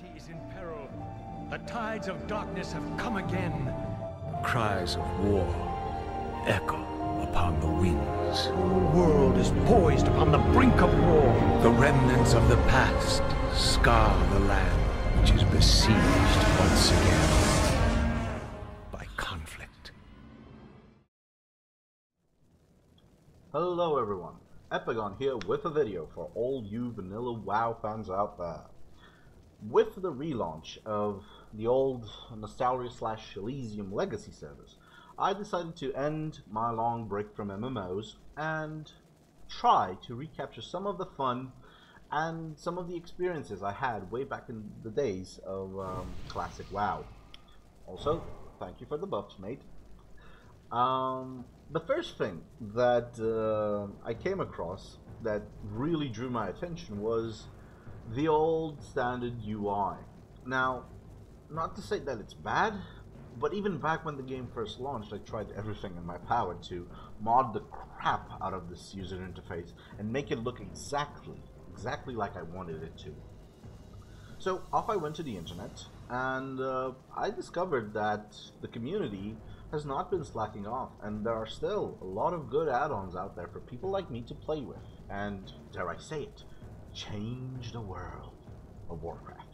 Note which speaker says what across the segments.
Speaker 1: Humanity is in peril. The tides of darkness have come again. Cries of war echo upon the winds. The world is poised upon the brink of war. The remnants of the past scar the land, which is besieged once again by conflict.
Speaker 2: Hello everyone, Epigon here with a video for all you vanilla WoW fans out there. With the relaunch of the old Nostalrius / Elysium legacy servers, I decided to end my long break from MMOs and try to recapture some of the fun and some of the experiences I had way back in the days of classic WoW. Also, thank you for the buffs, mate. The first thing that I came across that really drew my attention was the old standard UI. Now, not to say that it's bad, but even back when the game first launched, I tried everything in my power to mod the crap out of this user interface and make it look exactly like I wanted it to. So off I went to the internet, and I discovered that the community has not been slacking off, and there are still a lot of good add-ons out there for people like me to play with, and dare I say it, change the world of Warcraft.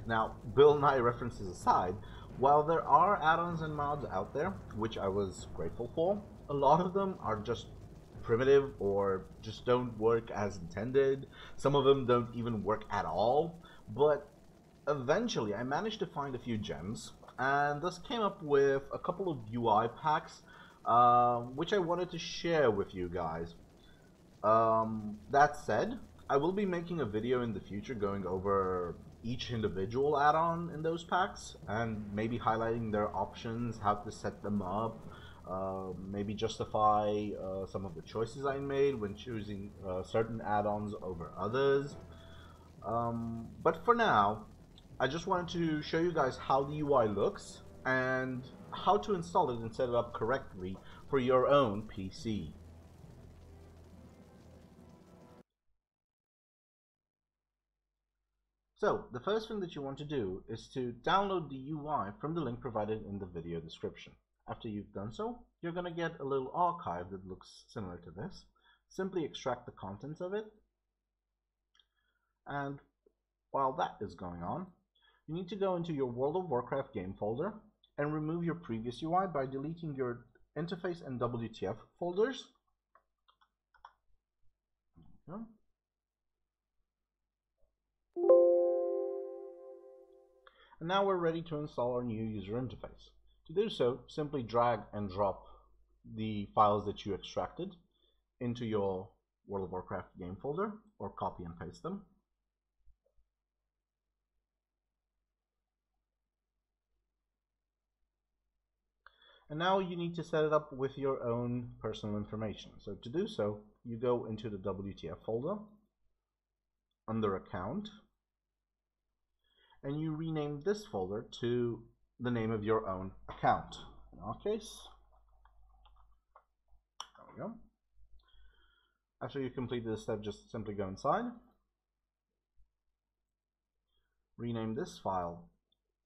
Speaker 2: Now, Bill Nye references aside, while there are add-ons and mods out there, which I was grateful for, a lot of them are just primitive or just don't work as intended. Some of them don't even work at all, but eventually I managed to find a few gems, and thus came up with a couple of UI packs, which I wanted to share with you guys. That said, I will be making a video in the future going over each individual add-on in those packs, and maybe highlighting their options, how to set them up, maybe justify some of the choices I made when choosing certain add-ons over others. But for now, I just wanted to show you guys how the UI looks and how to install it and set it up correctly for your own PC. So, the first thing that you want to do is to download the UI from the link provided in the video description. After you've done so, you're going to get a little archive that looks similar to this. Simply extract the contents of it, and while that is going on, you need to go into your World of Warcraft game folder and remove your previous UI by deleting your interface and WTF folders. There you go. And now we're ready to install our new user interface. To do so, simply drag and drop the files that you extracted into your World of Warcraft game folder, or copy and paste them. And now you need to set it up with your own personal information. So to do so, you go into the WTF folder under Account, and you rename this folder to the name of your own account. In our case, there we go. After you complete this step, just simply go inside, rename this file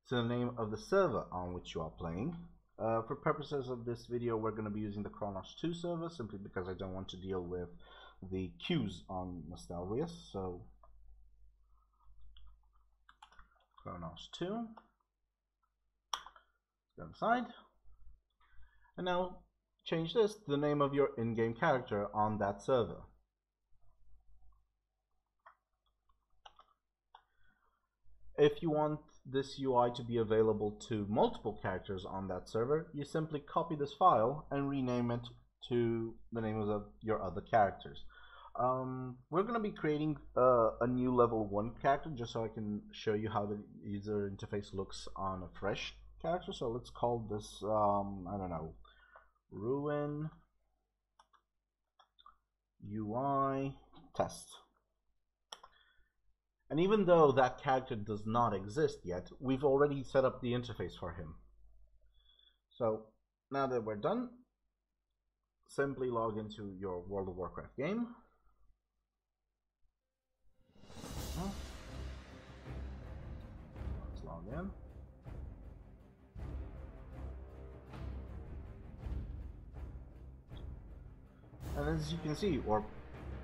Speaker 2: to the name of the server on which you are playing. For purposes of this video, we're going to be using the Kronos 2 server, simply because I don't want to deal with the queues on Nostalrius. So Kronos 2, go inside, and now change this to the name of your in-game character on that server. If you want this UI to be available to multiple characters on that server, you simply copy this file and rename it to the names of your other characters. We're going to be creating a new level 1 character just so I can show you how the user interface looks on a fresh character. So let's call this, I don't know, Ruin UI Test. And even though that character does not exist yet, we've already set up the interface for him. So now that we're done, simply log into your World of Warcraft game. log in. And as you can see, or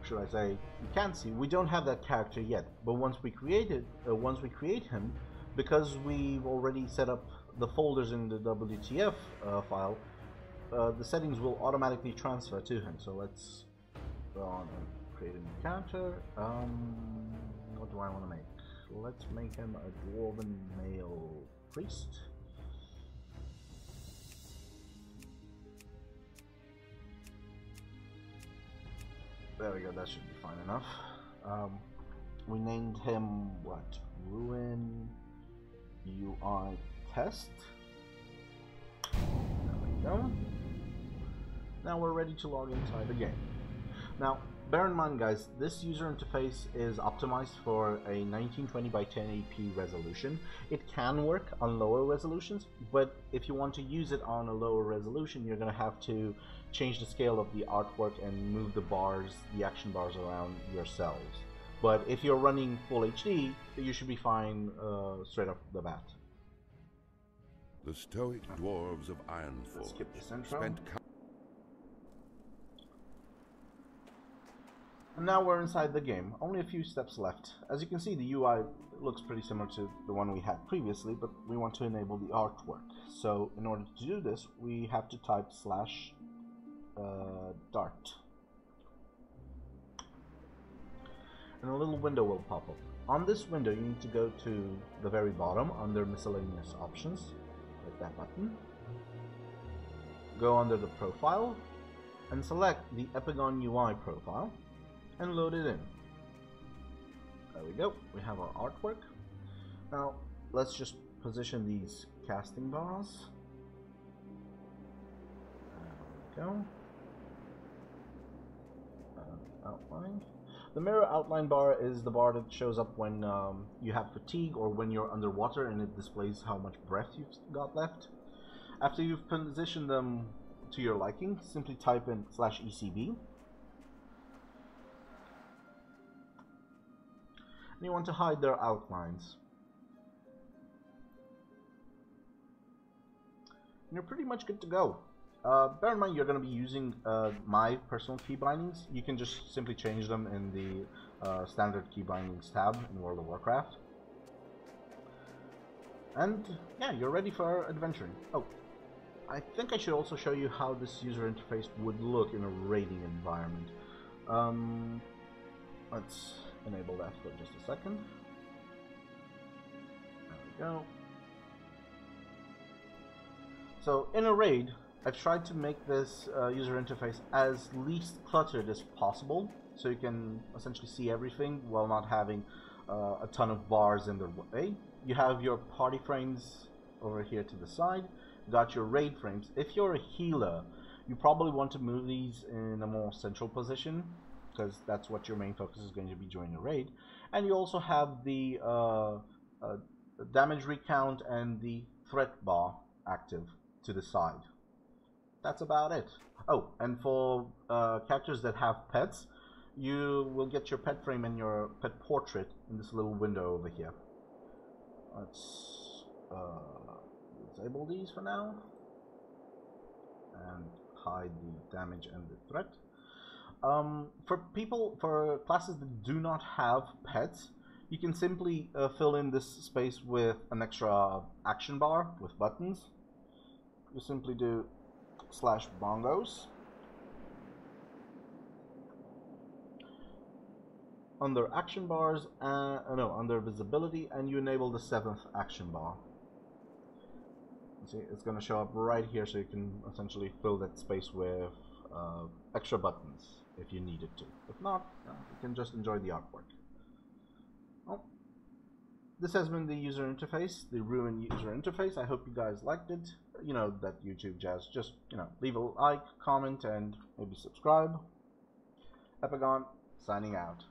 Speaker 2: should I say, you can see, we don't have that character yet. But once we create him, because we've already set up the folders in the WTF file, the settings will automatically transfer to him. So let's go on and create a new character. What do I want to make? Let's make him a dwarven male priest. There we go, that should be fine enough. We named him, what? Ruin UI Test. There we go. Now we're ready to log inside the game. Now, bear in mind guys, this user interface is optimized for a 1920 by 1080p resolution. It can work on lower resolutions, but if you want to use it on a lower resolution, you're going to have to change the scale of the artwork and move the bars, the action bars around yourselves. But if you're running full HD, you should be fine straight off the bat.
Speaker 3: The stoic dwarves of Ironforge
Speaker 2: skip this intro. And now we're inside the game. Only a few steps left. As you can see, the UI looks pretty similar to the one we had previously, but we want to enable the artwork. So in order to do this, we have to type /dart. And a little window will pop up. On this window, you need to go to the very bottom under miscellaneous options. Click that button. Go under the profile and select the Epigon UI profile and load it in. There we go, we have our artwork. Now let's just position these casting bars. There we go. Outline. The mirror outline bar is the bar that shows up when you have fatigue or when you're underwater, and it displays how much breath you've got left. After you've positioned them to your liking, simply type in /ECB. And you want to hide their outlines. And you're pretty much good to go. Bear in mind you're going to be using my personal key bindings. You can just simply change them in the standard key bindings tab in World of Warcraft. And yeah, you're ready for adventuring. Oh, I think I should also show you how this user interface would look in a raiding environment. Let's enable that for just a second. There we go. So in a raid, I've tried to make this user interface as least cluttered as possible, so you can essentially see everything while not having a ton of bars in the way. You have your party frames over here to the side. You got your raid frames. If you're a healer, you probably want to move these in a more central position, because that's what your main focus is going to be during the raid. And you also have the damage recount and the threat bar active to the side. That's about it. Oh, and for characters that have pets, you will get your pet frame and your pet portrait in this little window over here. Let's disable these for now and hide the damage and the threat. For classes that do not have pets, you can simply fill in this space with an extra action bar with buttons. You simply do /Bongos. Under action bars, under visibility, and you enable the 7th action bar. See, it's going to show up right here, so you can essentially fill that space with extra buttons if you needed to. If not, you can just enjoy the artwork. Well, this has been the user interface, the Ruin user interface. I hope you guys liked it. You know, that YouTube jazz. Just, leave a like, comment, and maybe subscribe. Epigon, signing out.